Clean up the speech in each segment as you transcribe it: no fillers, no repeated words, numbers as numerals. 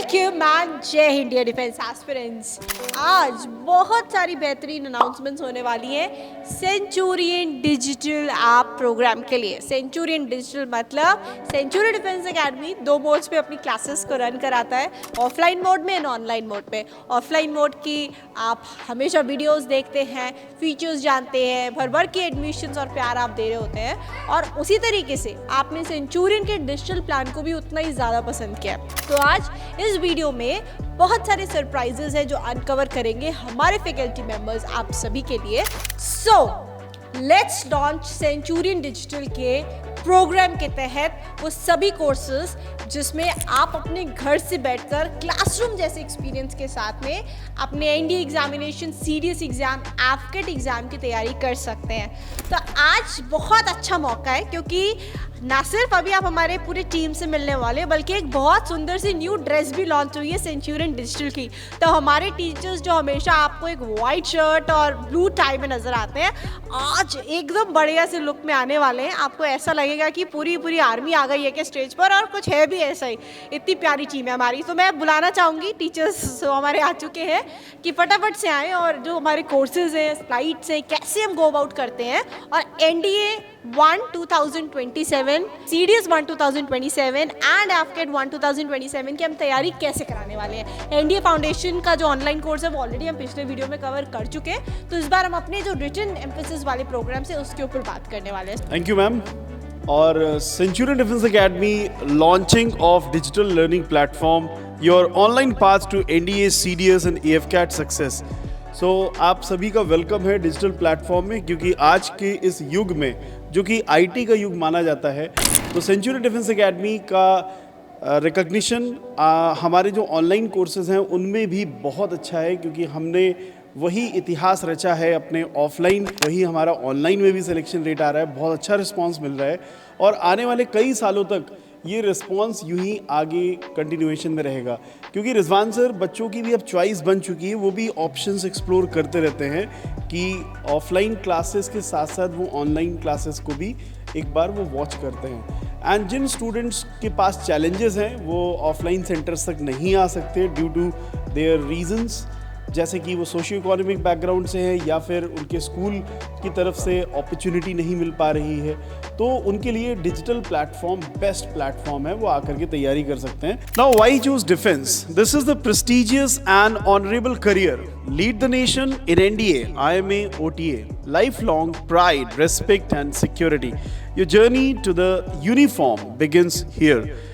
Welcome and जय Hind dear defence aspirants. आज बहुत सारी बेहतरीन अनाउंसमेंट्स होने वाली हैं सेंचुरियन डिजिटल ऐप प्रोग्राम के लिए। सेंचुरियन डिजिटल मतलब सेंचुरी डिफेंस एकेडमी दो मोड्स पे अपनी क्लासेस को रन कराता है, ऑफलाइन मोड में एंड ऑनलाइन मोड पे। ऑफलाइन मोड की आप हमेशा वीडियोस देखते हैं, फीचर्स जानते हैं, भर भर के एडमिशन्स और प्यार आप दे रहे होते हैं, और उसी तरीके से आपने सेंचुरियन के डिजिटल प्लान को भी उतना ही ज़्यादा पसंद किया। तो आज इस वीडियो में बहुत सारे सरप्राइजेस हैं जो अनकवर करेंगे हमारे फैकल्टी मेंबर्स आप सभी के लिए। So let's launch Centurion digital के प्रोग्राम के तहत वो सभी कोर्सेज जिसमें आप अपने घर से बैठकर क्लासरूम जैसे एक्सपीरियंस के साथ में अपने NDA examination, CDS exam, AFCAT exam की तैयारी कर सकते हैं। तो आज बहुत अच्छा मौका है क्योंकि ना सिर्फ अभी आप हमारे पूरे टीम से मिलने वाले बल्कि एक बहुत सुंदर सी न्यू ड्रेस भी लॉन्च हुई है सेंचुरियन डिजिटल की। तो हमारे टीचर्स जो हमेशा आपको एक वाइट शर्ट और ब्लू टाई में नज़र आते हैं, आज एकदम बढ़िया से लुक में आने वाले हैं। आपको ऐसा लगेगा कि पूरी आर्मी आ गई है कि स्टेज पर, और कुछ है भी ऐसा ही। इतनी प्यारी टीम है हमारी। तो मैं बुलाना चाहूँगी टीचर्स जो हमारे आ चुके हैं कि फटाफट से आएँ और जो हमारे कोर्सेज हैं, स्लाइड्स हैं, कैसे हम गो अबाउट करते हैं, और एनडीए 1 2027, सीडीएस 1 2027 एंड एफकेट 1 2027 की हम तैयारी कैसे कराने वाले हैं। एनडीए फाउंडेशन का जो ऑनलाइन कोर्स है वो ऑलरेडी हम पिछले वीडियो में कवर कर चुके हैं, तो इस बार हम अपने जो रिटन एम्फेसिस वाले प्रोग्राम से उसके ऊपर बात करने वाले हैं। Thank you ma'am. और Centurion defence academy launching of digital learning platform, your online path to NDA, CDS and AFCAT success. So आप सभी का वेलकम है डिजिटल प्लेटफॉर्म में, क्योंकि आज के इस युग में जो कि आईटी का युग माना जाता है, तो सेंचुरी डिफेंस एकेडमी का रिकग्निशन हमारे जो ऑनलाइन कोर्सेज हैं उनमें भी बहुत अच्छा है, क्योंकि हमने वही इतिहास रचा है अपने ऑफलाइन, वही हमारा ऑनलाइन में भी सिलेक्शन रेट आ रहा है, बहुत अच्छा रिस्पांस मिल रहा है, और आने वाले कई सालों तक ये रिस्पांस यूं ही आगे कंटिन्यूएशन में रहेगा। क्योंकि रिजवान सर बच्चों की भी अब चॉइस बन चुकी है, वो भी ऑप्शंस एक्सप्लोर करते रहते हैं कि ऑफलाइन क्लासेस के साथ साथ वो ऑनलाइन क्लासेस को भी एक बार वो वॉच करते हैं। एंड जिन स्टूडेंट्स के पास चैलेंजेस हैं वो ऑफलाइन सेंटर्स तक नहीं आ सकते ड्यू टू देयर रीजंस, जैसे कि वो सोशियो इकोनॉमिक बैकग्राउंड से है या फिर उनके स्कूल की तरफ से अपॉर्चुनिटी नहीं मिल पा रही है, तो उनके लिए डिजिटल प्लेटफॉर्म बेस्ट प्लेटफॉर्म है, वो आकर के तैयारी कर सकते हैं। Now why choose defence? This is the prestigious and honourable career, lead the nation in NDA, IMA, OTA, lifelong pride, respect and security. Your journey to the uniform begins here.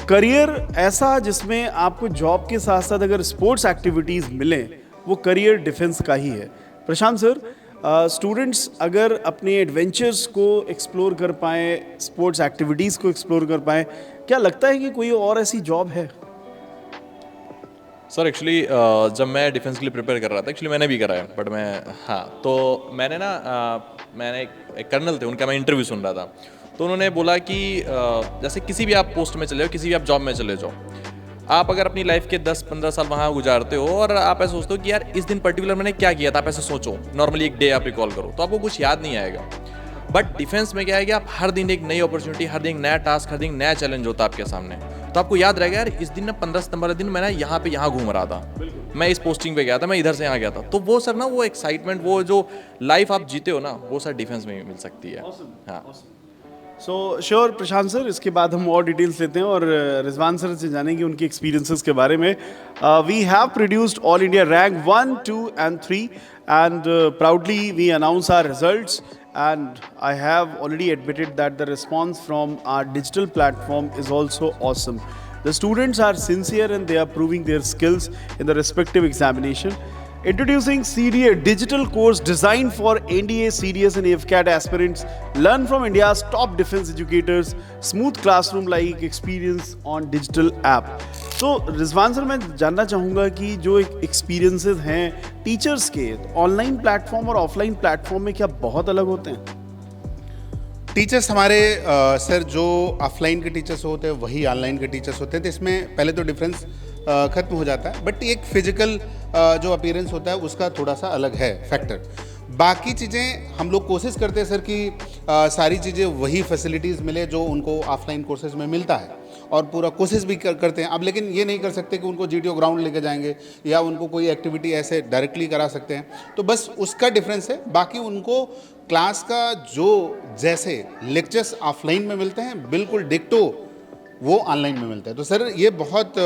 Career ऐसा जिसमें आपको job के साथ साथ अगर sports activities मिलें, वो career defence का ही है। प्रशांत सर, स्टूडेंट्स अगर अपने एडवेंचर्स को एक्सप्लोर कर पाएँ, स्पोर्ट्स एक्टिविटीज़ को एक्सप्लोर कर पाएँ, क्या लगता है कि कोई और ऐसी जॉब है? सर एक्चुअली जब मैं डिफेंस के लिए प्रिपेयर कर रहा था, एक्चुअली मैंने भी करा है, बट तो मैंने मैंने एक कर्नल थे, उनका मैं इंटरव्यू सुन रहा था, तो उन्होंने बोला कि जैसे किसी भी आप पोस्ट में चले जाओ, किसी भी आप जॉब में चले जाओ, आप अगर अपनी लाइफ के 10-15 साल वहाँ गुजारते हो और आप ऐसे सोचते हो कि यार इस दिन पर्टिकुलर मैंने क्या किया था, आप ऐसे सोचो, नॉर्मली एक डे आप रिकॉल करो, तो आपको कुछ याद नहीं आएगा। बट डिफेंस में क्या है कि आप हर दिन एक नई अपॉर्चुनिटी, हर दिन एक नया टास्क, हर दिन नया चैलेंज होता है आपके सामने, तो आपको याद रहेगा यार इस दिन ना 15 सितंबर दिन मैं यहाँ घूम रहा था, मैं इस पोस्टिंग पे गया था, मैं इधर से यहाँ गया था। तो वो सर ना वो एक्साइटमेंट, वो जो लाइफ आप जीते हो ना, वो सर डिफेंस में मिल सकती है। हाँ, सो श्योर प्रशांत सर, इसके बाद हम और डिटेल्स लेते हैं और रिजवान सर से जानेंगे उनकी एक्सपीरियंसेस के बारे में। We have produced all India rank 1, 2 and 3 and proudly we announce our results, and I have already admitted that the response from our digital platform is also awesome. The students are sincere and they are proving their skills in the respective examination. Introducing CDA digital course designed for NDA, CDS and AFCAT aspirants. Learn from India's top defense educators. Smooth classroom-like experience on digital app. तो Rizwan sir, मैं जानना चाहूँगा कि जो experiences हैं teachers के online platform और offline platform में क्या बहुत अलग होते हैं? टीचर्स हमारे सर जो ऑफलाइन के टीचर्स होते हैं वही ऑनलाइन के टीचर्स होते हैं, तो इसमें पहले तो डिफरेंस ख़त्म हो जाता है, बट एक फिजिकल जो अपीयरेंस होता है उसका थोड़ा सा अलग है फैक्टर। बाकी चीज़ें हम लोग कोशिश करते हैं सर कि सारी चीज़ें वही फैसिलिटीज़ मिले जो उनको ऑफलाइन कोर्सेज में मिलता है, और पूरा कोशिश भी करते हैं अब, लेकिन ये नहीं कर सकते कि उनको GTO ग्राउंड लेके जाएंगे या उनको कोई एक्टिविटी ऐसे डायरेक्टली करा सकते हैं। तो बस उसका डिफरेंस है, बाकी उनको क्लास का जो जैसे लेक्चर्स ऑफलाइन में मिलते हैं बिल्कुल डिक्टो वो ऑनलाइन में मिलता है। तो सर ये बहुत,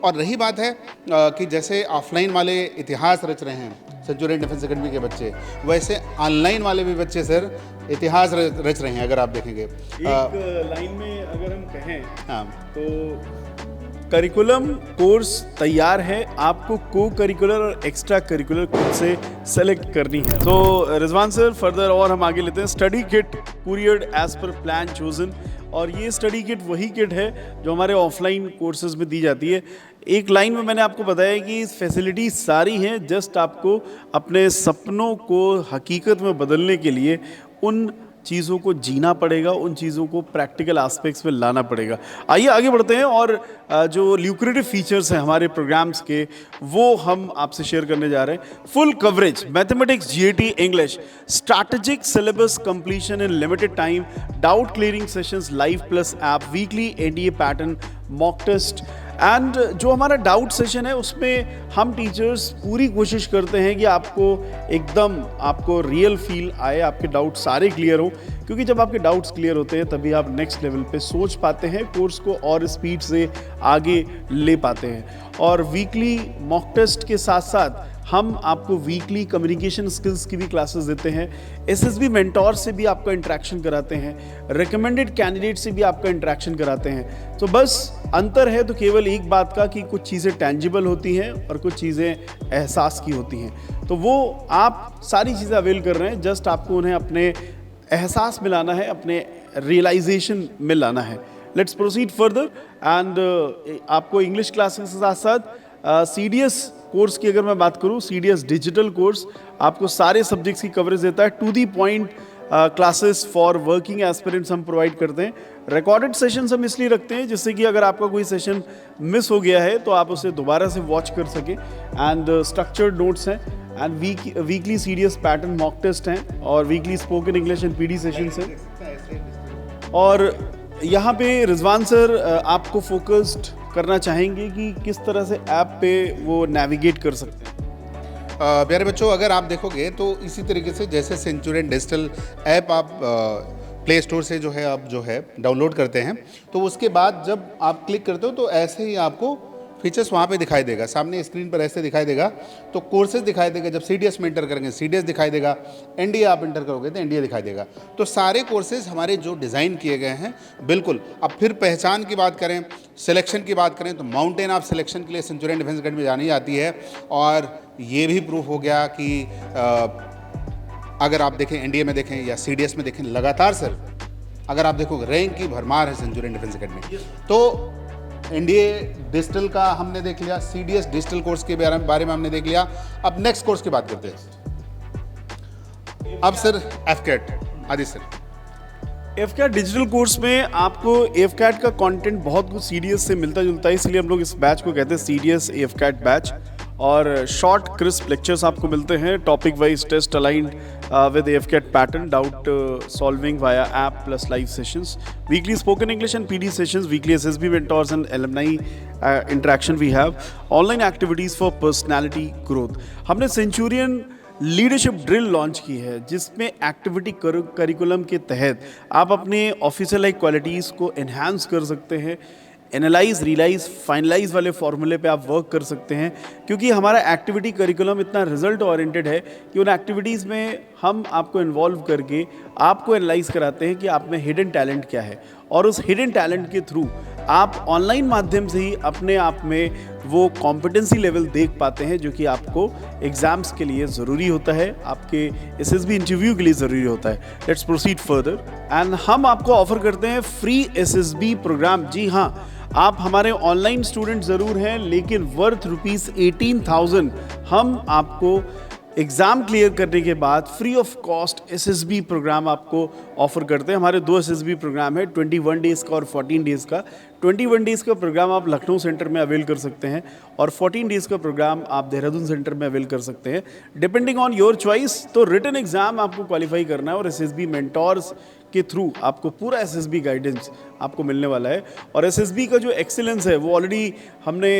और रही बात है कि जैसे ऑफलाइन वाले इतिहास रच रहे हैं सेंचुरियन डिफेंस एकेडमी के बच्चे, वैसे ऑनलाइन वाले भी बच्चे सर इतिहास रच रहे हैं। अगर आप देखेंगे एक लाइन में अगर हम कहें हाँ, तो करिकुलम कोर्स तैयार है, आपको को करिकुलर और एक्स्ट्रा करिकुलर खुद से सेलेक्ट करनी है। तो रिजवान सर फर्दर और हम आगे लेते हैं। Study kit period as per plan chosen, और ये स्टडी किट वही किट है जो हमारे ऑफलाइन कोर्सेज में दी जाती है। एक लाइन में मैंने आपको बताया कि फैसिलिटी सारी हैं, जस्ट आपको अपने सपनों को हकीकत में बदलने के लिए उन चीज़ों को जीना पड़ेगा, उन चीज़ों को प्रैक्टिकल एस्पेक्ट्स में लाना पड़ेगा। आइए आगे बढ़ते हैं और जो ल्यूक्रेटिव फीचर्स हैं हमारे प्रोग्राम्स के वो हम आपसे शेयर करने जा रहे हैं। Full coverage mathematics, GAT, English, strategic syllabus completion in limited time, doubt clearing sessions live plus app, weekly NDA pattern, mock test. And जो हमारा डाउट सेशन है उसमें हम टीचर्स पूरी कोशिश करते हैं कि आपको रियल फील आए, आपके डाउट सारे क्लियर हो, क्योंकि जब आपके डाउट्स क्लियर होते हैं तभी आप नेक्स्ट लेवल पे सोच पाते हैं, कोर्स को और स्पीड से आगे ले पाते हैं। और वीकली मॉक टेस्ट के साथ साथ हम आपको वीकली कम्युनिकेशन स्किल्स की भी क्लासेस देते हैं, SSB मेंटोर से भी आपका इंटरेक्शन कराते हैं, रिकमेंडेड कैंडिडेट से भी आपका इंटरेक्शन कराते हैं। तो बस अंतर है तो केवल एक बात का कि कुछ चीज़ें टेंजिबल होती हैं और कुछ चीज़ें एहसास की होती हैं। तो वो आप सारी चीज़ें अवेल कर रहे हैं, जस्ट आपको उन्हें अपने एहसास में लाना है, अपने रियलाइजेशन में लाना है। Let's proceed further. एंड आपको इंग्लिश क्लासेस के साथ साथ CDS कोर्स की अगर मैं बात करूं, CDS डिजिटल कोर्स आपको सारे सब्जेक्ट्स की कवरेज देता है। To the point classes for working aspirants हम प्रोवाइड करते हैं। रिकॉर्डेड सेशंस हम इसलिए रखते हैं जिससे कि अगर आपका कोई सेशन मिस हो गया है तो आप उसे दोबारा से वॉच कर सकें। एंड स्ट्रक्चर्ड नोट्स हैं, and weekly CDS pattern mock test हैं, और weekly spoken English and PD sessions हैं। और यहाँ पे रिजवान सर आपको फोकस्ड करना चाहेंगे कि किस तरह से ऐप पे वो नेविगेट कर सकते हैं। प्यारे बच्चों, अगर आप देखोगे तो इसी तरीके से जैसे सेंचुरियन डिजिटल ऐप आप प्ले स्टोर से जो है आप डाउनलोड करते हैं, तो उसके बाद जब आप क्लिक करते हो तो ऐसे ही आपको फीचर्स वहाँ पे दिखाई देगा, सामने स्क्रीन पर ऐसे दिखाई देगा। तो कोर्सेज दिखाई देगा, जब CDS में इंटर करेंगे CDS दिखाई देगा, NDA आप इंटर करोगे तो NDA दिखाई देगा। तो सारे कोर्सेज हमारे जो डिज़ाइन किए गए हैं बिल्कुल। अब फिर पहचान की बात करें, सिलेक्शन की बात करें, तो माउंटेन ऑफ सिलेक्शन के लिए सेंचुरियन डिफेंस एकेडमी जानी जाती है। और ये भी प्रूफ हो गया कि अगर आप देखें NDA में देखें या CDS में देखें, लगातार सर अगर आप देखोगे रैंक की भरमार है सेंचुरियन डिफेंस एकेडमी। तो NDA डिजिटल का हमने देख लिया, CDS डिजिटल कोर्स के बारे में हमने देख लिया। अब नेक्स्ट कोर्स की बात करते हैं। अब सर FCAT आदि सर। FCAT डिजिटल कोर्स में आपको FCAT का कंटेंट बहुत कुछ CDS से मिलता जुलता है, इसलिए हम लोग इस बैच को कहते हैं CDS FCAT बैच। और शॉर्ट क्रिस्प लेक्चर्स आपको मिलते हैं, topic wise test aligned with FCAT pattern, doubt solving via app plus live sessions, weekly spoken English and PD sessions, weekly SSB mentors and alumni interaction we have, online activities for personality growth. हमने centurion leadership drill launch की है जिसमें activity curriculum के तहत आप अपने official like qualities को enhance कर सकते हैं। एनालाइज, रियलाइज, फाइनलाइज वाले फॉर्मूले पे आप वर्क कर सकते हैं, क्योंकि हमारा एक्टिविटी करिकुलम इतना रिजल्ट ओरिएंटेड है कि उन एक्टिविटीज़ में हम आपको इन्वॉल्व करके आपको एनालाइज कराते हैं कि आप में हिडन टैलेंट क्या है, और उस हिडन टैलेंट के थ्रू आप ऑनलाइन माध्यम से ही अपने आप में वो कॉम्पिटेंसी लेवल देख पाते हैं जो कि आपको एग्ज़ाम्स के लिए ज़रूरी होता है, आपके SSB इंटरव्यू के लिए ज़रूरी होता है। Let's proceed further. एंड हम आपको ऑफर करते हैं फ्री SSB प्रोग्राम। जी हाँ, आप हमारे ऑनलाइन स्टूडेंट ज़रूर हैं, लेकिन वर्थ ₹18,000 हम आपको एग्ज़ाम क्लियर करने के बाद free of cost SSB program आपको ऑफर करते हैं। हमारे 2 SSB प्रोग्राम है, 21 डेज़ का और 14 डेज़ का। 21 डेज़ का प्रोग्राम आप लखनऊ सेंटर में अवेल कर सकते हैं, और 14 डेज़ का प्रोग्राम आप देहरादून सेंटर में अवेल कर सकते हैं, डिपेंडिंग ऑन योर चॉइस। तो रिटन एग्ज़ाम आपको क्वालिफाई करना है और SSB मेंटोर्स के थ्रू आपको पूरा एसएसबी गाइडेंस आपको मिलने वाला है। और एसएसबी का जो एक्सीलेंस है वो ऑलरेडी हमने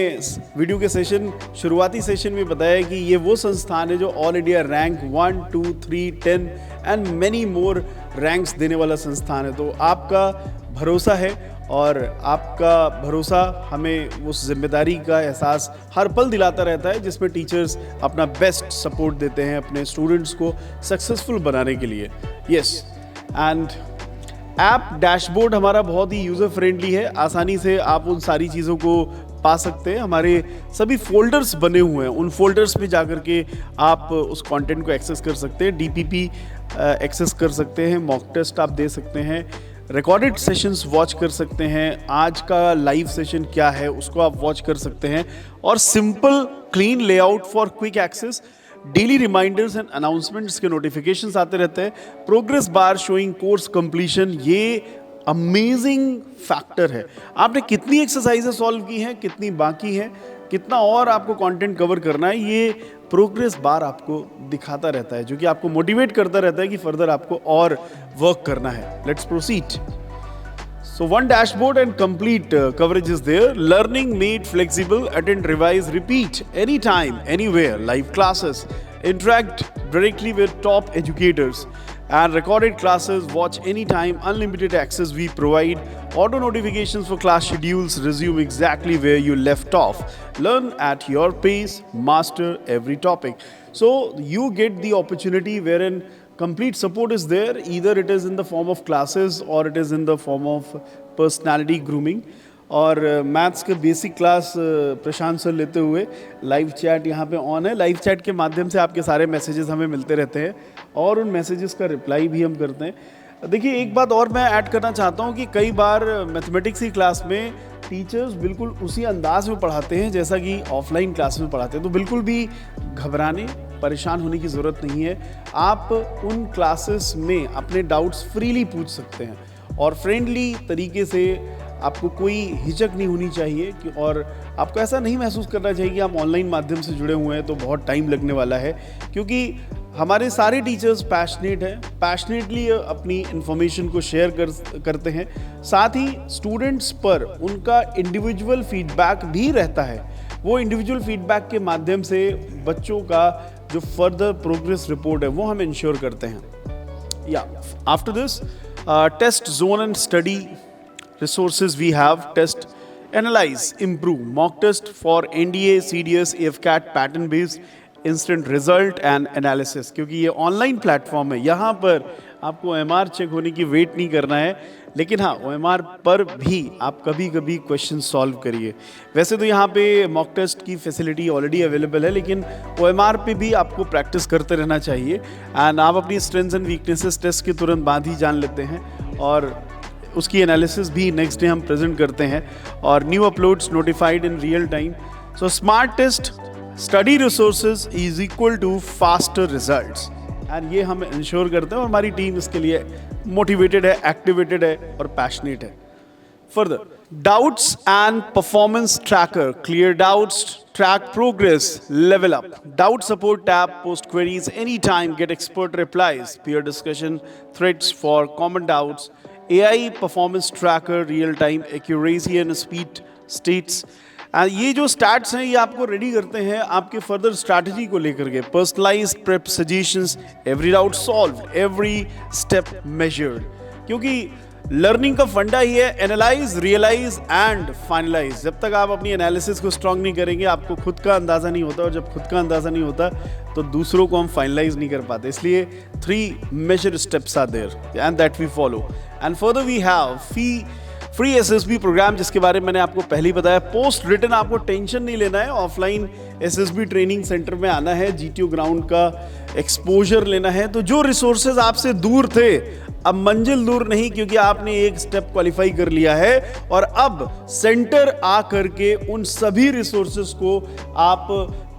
वीडियो के सेशन शुरुआती सेशन में बताया कि ये वो संस्थान है जो all India rank 1, 2, 3, 10 and many more ranks देने वाला संस्थान है। तो आपका भरोसा है और आपका भरोसा हमें उस जिम्मेदारी का एहसास हर पल दिलाता रहता है, जिसमें टीचर्स अपना बेस्ट सपोर्ट देते हैं अपने स्टूडेंट्स को सक्सेसफुल बनाने के लिए। यस, एंड ऐप डैशबोर्ड हमारा बहुत ही यूज़र फ्रेंडली है, आसानी से आप उन सारी चीज़ों को पा सकते हैं। हमारे सभी फोल्डर्स बने हुए हैं, उन फोल्डर्स में जाकर के आप उस कंटेंट को एक्सेस कर सकते हैं, डीपीपी एक्सेस कर सकते हैं, मॉक टेस्ट आप दे सकते हैं, रिकॉर्डेड सेशंस वॉच कर सकते हैं, आज का लाइव सेशन क्या है उसको आप वॉच कर सकते हैं, और simple clean layout for quick access, daily reminders and announcements के नोटिफिकेशंस आते रहते हैं, progress bar showing course completion. ये अमेजिंग फैक्टर है, आपने कितनी एक्सरसाइजेस सॉल्व की हैं, कितनी बाकी हैं, कितना और आपको कंटेंट कवर करना है, ये प्रोग्रेस बार आपको दिखाता रहता है, जो कि आपको मोटिवेट करता रहता है कि फर्दर आपको और वर्क करना है। Let's proceed. So one dashboard and complete coverage is there. Learning made flexible. Attend, revise, repeat anytime, anywhere. Live classes. Interact directly with top educators. And recorded classes. Watch anytime. Unlimited access we provide. Auto notifications for class schedules. Resume exactly where you left off. Learn at your pace. Master every topic. So you get the opportunity wherein complete support is there, either it is in the form of classes or it is in the form of personality grooming. और maths के basic class प्रशांत sir लेते हुए live chat यहाँ पे on है। Live chat के माध्यम से आपके सारे मैसेजेस हमें मिलते रहते हैं और उन मैसेजेस का रिप्लाई भी हम करते हैं। देखिए, एक बात और मैं ऐड करना चाहता हूँ कि कई बार मैथमेटिक्स की क्लास में टीचर्स बिल्कुल उसी अंदाज में पढ़ाते हैं जैसा कि ऑफलाइन क्लास में पढ़ाते हैं, तो बिल्कुल भी घबराने परेशान होने की ज़रूरत नहीं है। आप उन क्लासेस में अपने डाउट्स फ्रीली पूछ सकते हैं और फ्रेंडली तरीके से, आपको कोई हिचक नहीं होनी चाहिए कि, और आपको ऐसा नहीं महसूस करना चाहिए कि आप ऑनलाइन माध्यम से जुड़े हुए हैं तो बहुत टाइम लगने वाला है, क्योंकि हमारे सारे टीचर्स पैशनेट हैं, पैशनेटली अपनी इन्फॉर्मेशन को शेयर करते हैं। साथ ही स्टूडेंट्स पर उनका इंडिविजुअल फीडबैक भी रहता है, वो इंडिविजुअल फीडबैक के माध्यम से बच्चों का जो फर्दर प्रोग्रेस रिपोर्ट है वो हम इंश्योर करते हैं। या after this test zone and study resources we have: test, analyze, improve, mock test for NDA, CDS, AFCAT, pattern based instant result and analysis। क्योंकि ये ऑनलाइन प्लेटफॉर्म है, यहाँ पर आपको OMR चेक होने की वेट नहीं करना है, लेकिन हाँ OMR पर भी आप कभी कभी क्वेश्चन सॉल्व करिए। वैसे तो यहाँ पे मॉक टेस्ट की फैसिलिटी ऑलरेडी अवेलेबल है, लेकिन OMR पे भी आपको प्रैक्टिस करते रहना चाहिए एंड आप अपनी स्ट्रेंथ्स एंड वीकनेसेस टेस्ट के तुरंत बाद ही जान लेते हैं और उसकी एनालिसिस भी नेक्स्ट डे हम प्रेजेंट करते हैं और new uploads notified in real time. So smart test study resources is equal to faster results, and ये हम इंश्योर करते हैं और हमारी टीम इसके लिए मोटिवेटेड है, एक्टिवेटेड है और पैशनेट है। Further, doubts and performance tracker, clear doubts, track progress, level up. Doubt support tab, post queries anytime, get expert replies, peer discussion, threads for common doubts, AI performance tracker, real time accuracy and speed states. ये जो stats हैं ये आपको ready करते हैं आपके further strategy को लेकर के। Personalised prep suggestions, every doubt solve, every step measured, क्योंकि लर्निंग का फंडा ही है एनालाइज, रियलाइज एंड फाइनलाइज। जब तक आप अपनी एनालिसिस को स्ट्रांग नहीं करेंगे आपको खुद का अंदाज़ा नहीं होता, और जब खुद का अंदाज़ा नहीं होता तो दूसरों को हम फाइनलाइज नहीं कर पाते। इसलिए 3 major steps are there and that we follow. And further we have free SSB program, जिसके बारे में मैंने आपको पहले ही बताया। पोस्ट रिटन आपको टेंशन नहीं लेना है, ऑफलाइन एसएसबी ट्रेनिंग सेंटर में आना है, जीटीओ ग्राउंड का एक्सपोजर लेना है। तो जो रिसोर्सेज आपसे दूर थे अब मंजिल दूर नहीं, क्योंकि आपने एक स्टेप क्वालिफाई कर लिया है और अब सेंटर आ करके उन सभी रिसोर्सेज को आप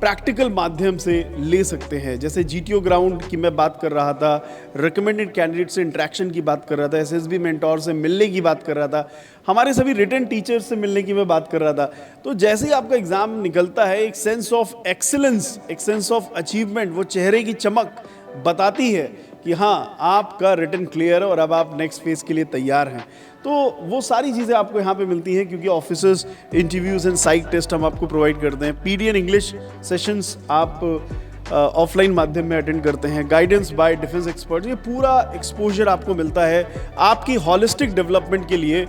प्रैक्टिकल माध्यम से ले सकते हैं। जैसे जीटीओ ग्राउंड की मैं बात कर रहा था, रिकमेंडेड कैंडिडेट से इंटरेक्शन की बात कर रहा था, एसएसबी मेंटोर से मिलने की बात कर रहा था, हमारे सभी रिटन टीचर्स से मिलने की मैं बात कर रहा था। तो जैसे ही आपका एग्जाम निकलता है, एक सेंस ऑफ एक्सीलेंस, एक सेंस ऑफ अचीवमेंट, वो चेहरे की चमक बताती है कि हाँ आपका रिटन क्लियर है और अब आप नेक्स्ट फेज के लिए तैयार हैं। तो वो सारी चीज़ें आपको यहाँ पे मिलती हैं, क्योंकि officers interviews and psych test हम आपको प्रोवाइड करते हैं। पीडीएन इंग्लिश सेशंस आप ऑफलाइन माध्यम में अटेंड करते हैं। गाइडेंस बाय डिफेंस एक्सपर्ट, ये पूरा एक्सपोजर आपको मिलता है। आपकी हॉलिस्टिक डेवलपमेंट के लिए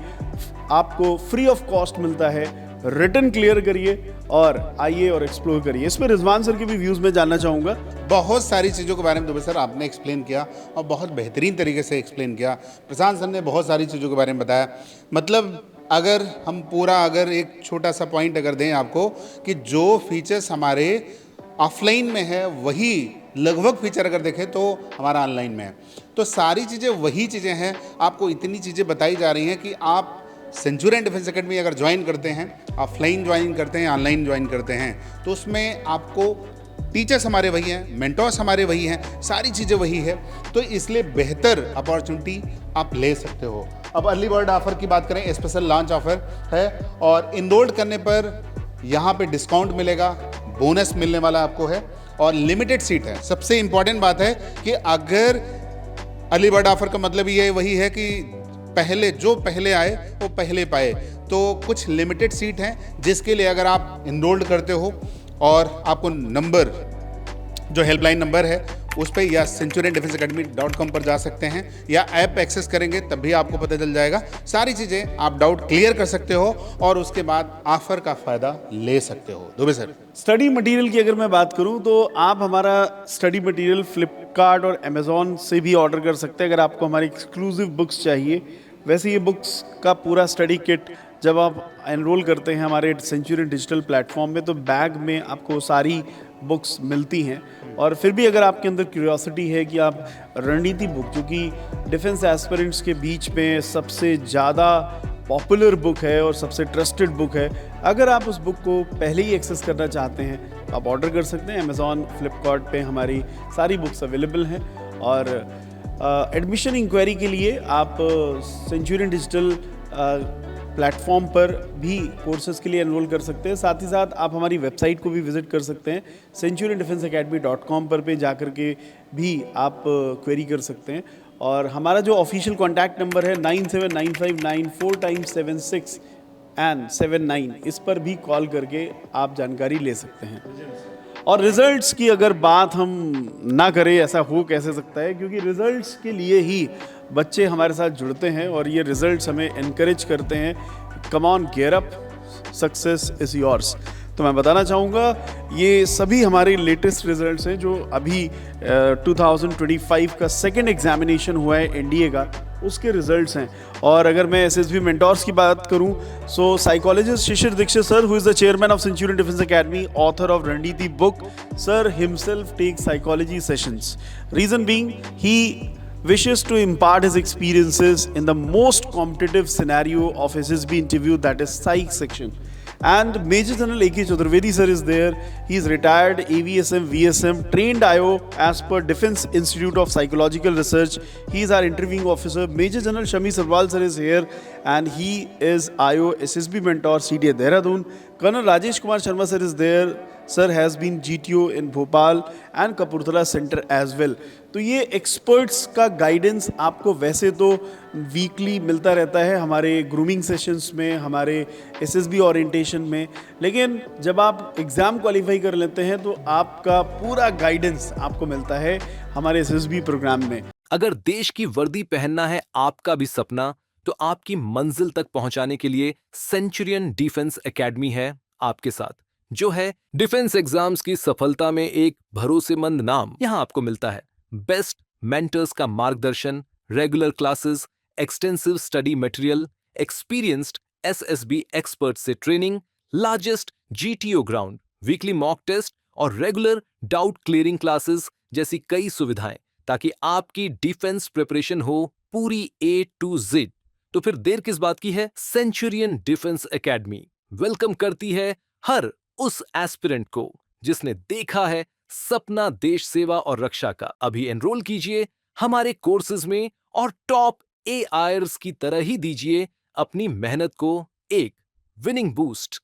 आपको फ्री ऑफ कॉस्ट मिलता है। रिटन क्लियर करिए और आइए और एक्सप्लोर करिए। इस पर रिजवान सर के भी व्यूज़ में जानना चाहूँगा। बहुत सारी चीज़ों के बारे में दुबे सर आपने एक्सप्लेन किया और बहुत बेहतरीन तरीके से एक्सप्लेन किया। प्रशांत सर ने बहुत सारी चीज़ों के बारे में बताया। मतलब अगर हम पूरा अगर एक छोटा सा पॉइंट अगर दें आपको कि जो फीचर्स हमारे ऑफलाइन में है वही लगभग फीचर अगर देखें तो हमारा ऑनलाइन में है। तो सारी चीज़ें वही चीज़ें हैं। आपको इतनी चीज़ें बताई जा रही हैं कि आप सेंचुरियन डिफेंस एकेडमी अगर ज्वाइन करते हैं, ऑफलाइन ज्वाइन करते हैं, ऑनलाइन ज्वाइन करते हैं, तो उसमें आपको टीचर्स हमारे वही हैं, मेंटर्स हमारे वही हैं, सारी चीज़ें वही है। तो इसलिए बेहतर अपॉर्चुनिटी आप ले सकते हो। अब अर्ली बर्ड ऑफर की बात करें, स्पेशल लॉन्च ऑफर है और इनरोल्ड करने पर यहाँ पे डिस्काउंट मिलेगा, बोनस मिलने वाला आपको है और लिमिटेड सीट है। सबसे इंपॉर्टेंट बात है कि अगर अर्ली बर्ड ऑफर का मतलब ये वही है कि जो पहले आए वो पहले पाए। तो कुछ लिमिटेड सीट हैं जिसके लिए अगर आप इनरोल्ड करते हो और आपको नंबर जो हेल्पलाइन नंबर है उस पर या centuriondefenseacademy.com पर जा सकते हैं या ऐप एक्सेस करेंगे तब भी आपको पता चल जाएगा। सारी चीज़ें आप डाउट क्लियर कर सकते हो और उसके बाद ऑफर का फ़ायदा ले सकते हो। दुबे सर, स्टडी मटेरियल की अगर मैं बात करूं तो आप हमारा स्टडी मटेरियल फ्लिपकार्ट और अमेज़ॉन से भी ऑर्डर कर सकते हैं अगर आपको हमारी एक्सक्लूसिव बुक्स चाहिए। वैसे ये बुक्स का पूरा स्टडी किट जब आप एनरोल करते हैं हमारे सेंचुरियन डिजिटल प्लेटफॉर्म में तो बैग में आपको सारी बुक्स मिलती हैं। और फिर भी अगर आपके अंदर क्यूरियोसिटी है कि आप रणनीति बुक, जो कि डिफेंस एस्पिरेंट्स के बीच में सबसे ज़्यादा पॉपुलर बुक है और सबसे ट्रस्टेड बुक है, अगर आप उस बुक को पहले ही एक्सेस करना चाहते हैं तो आप ऑर्डर कर सकते हैं। अमेज़ॉन, फ्लिपकार्ट पे हमारी सारी बुक्स अवेलेबल हैं। और एडमिशन इंक्वायरी के लिए आप सेंचुरियन डिजिटल प्लेटफॉर्म पर भी कोर्सेज के लिए एनरोल कर सकते हैं। साथ ही साथ आप हमारी वेबसाइट को भी विजिट कर सकते हैं। centuriondefenseacademy.com पर पे जा कर के भी आप क्वेरी कर सकते हैं। और हमारा जो ऑफिशियल कॉन्टैक्ट नंबर है 979594x76 एंड 79, इस पर भी कॉल करके आप जानकारी ले सकते हैं। और रिजल्ट्स की अगर बात हम ना करें, ऐसा हो कैसे सकता है, क्योंकि रिजल्ट्स के लिए ही बच्चे हमारे साथ जुड़ते हैं और ये रिजल्ट्स हमें एनकरेज करते हैं। Come on, gear up, success is yours. तो मैं बताना चाहूँगा ये सभी हमारे लेटेस्ट रिजल्ट्स हैं जो अभी 2025 का सेकंड एग्जामिनेशन हुआ है एनडीए का, उसके रिजल्ट्स हैं। और अगर मैं एसएसबी मेंटोर्स की बात करूं so psychologist Shishir Dikshit sir, who is the chairman of Centurion defence Academy, author of Rananeeti book, sir himself take psychology sessions. Reason being he wishes to impart his experiences in the most competitive scenario of SSB interview, that is psych section. And Major General A.K. Chaturvedi sir is there. He is retired AVSM, VSM, trained IO as per Defence Institute of Psychological Research. He is our interviewing officer. Major General Shami Sarwal sir is here and he is IO SSB mentor CDA Dehradun. Colonel Rajesh Kumar Sharma sir is there. Sir has been GTO in Bhopal and Kapurthala Center as well. तो ये experts का guidance आपको वैसे तो weekly मिलता रहता है हमारे ग्रूमिंग सेशंस में, हमारे एसएसबी ओरिएंटेशन में, लेकिन जब आप एग्ज़ाम क्वालिफाई कर लेते हैं तो आपका पूरा गाइडेंस आपको मिलता है हमारे एसएसबी प्रोग्राम में। अगर देश की वर्दी पहनना है आपका भी सपना, तो आपकी मंजिल तक पहुंचाने के लिए सेंचुरियन डिफेंस एकेडमी है आपके साथ, जो है डिफेंस एग्जाम्स की सफलता में एक भरोसेमंद नाम। यहां आपको मिलता है बेस्ट मेंटर्स का मार्गदर्शन, regular classes, extensive study material, experienced SSB expert से training, largest GTO ground, weekly mock test और रेगुलर डाउट क्लियरिंग क्लासेस जैसी कई सुविधाएं, ताकि आपकी डिफेंस प्रिपरेशन हो पूरी A to Z। तो फिर देर किस बात की है? सेंचुरियन डिफेंस एकेडमी वेलकम करती है हर उस एस्पिरेंट को जिसने देखा है सपना देश सेवा और रक्षा का। अभी एनरोल कीजिए हमारे कोर्सेज में और टॉप AIRS की तरह ही दीजिए अपनी मेहनत को एक विनिंग बूस्ट।